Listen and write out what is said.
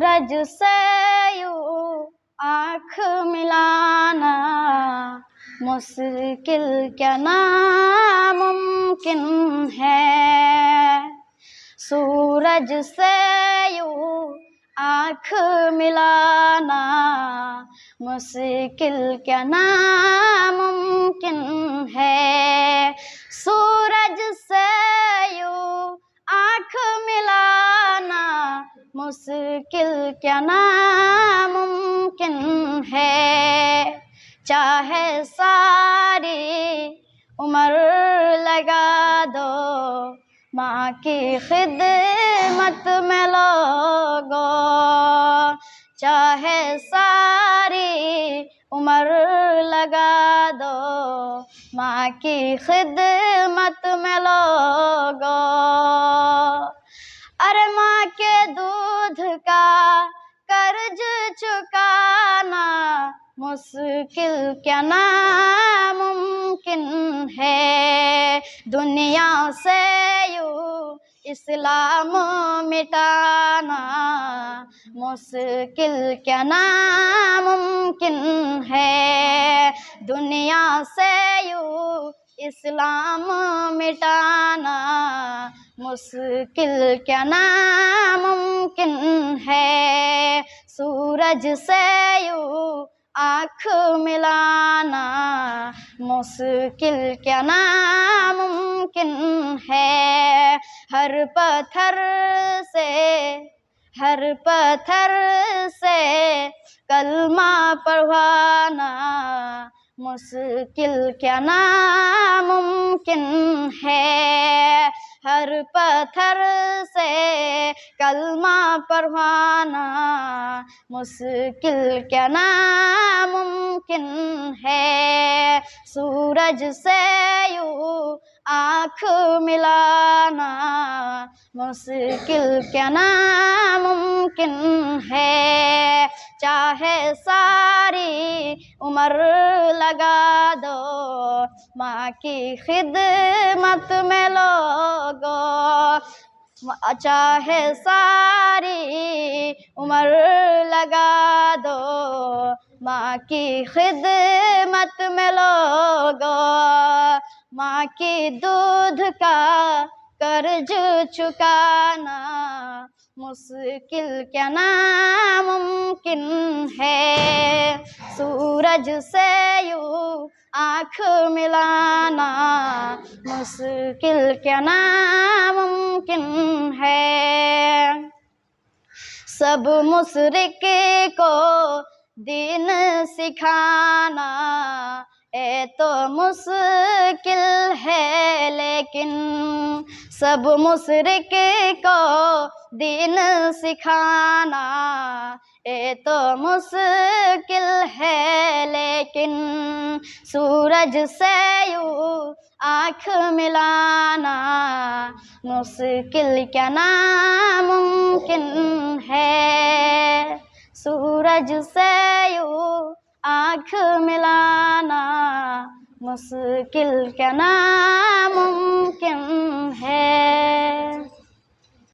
सूरज से यूं आँख मिलाना मुश्किल क्या नामुमकिन है। सूरज से यूं आँख मिलाना मुश्किल क्या नामुमकिन है। सूरज से यूं आँख मिलाना मुश्किल क्या नामुमकिन है। चाहे सारी उम्र लगा दो माँ की खिदमत में लोगो। चाहे सारी उम्र लगा दो माँ की खिदमत में लोगो। अरे माँ के दूध का कर्ज चुकाना मुश्किल क्या नामुमकिन है। दुनिया से यूं इस्लाम मिटाना मुश्किल क्या नामुमकिन है। दुनिया से यूं इस्लाम मिटाना मुश्किल क्या नामुमकिन है। सूरज से यूं आँख मिलाना मुश्किल क्या नामुमकिन है। हर पत्थर से कलमा पढ़वाना मुश्किल क्या नामुमकिन है। हर पत्थर से कलमा पढ़वाना मुश्किल क्या नामुमकिन है। सूरज से यूं आँख मिलाना मुश्किल क्या नामुमकिन है। चाहे सारी उम्र लगा दो माँ की खिदमत में लोगो। चाहे सारी उम्र लगा दो माँ की खिदमत में लोगो। माँ की दूध का कर्ज चुकाना मुश्किल क्या नामुमकिन है। सूरज से यूं आँख मिलाना मुश्किल क्या नामुमकिन है। सब मुशरिक को दीन सिखाना ये तो मुश्किल है, लेकिन सब मुशरिक को दीन सिखाना ये तो मुश्किल है, लेकिन सूरज से यूं आँख मिलाना मुश्किल क्या नामुमकिन है। सूरज से यूं आँख मिलाना मुश्किल क्या नामुमकिन है।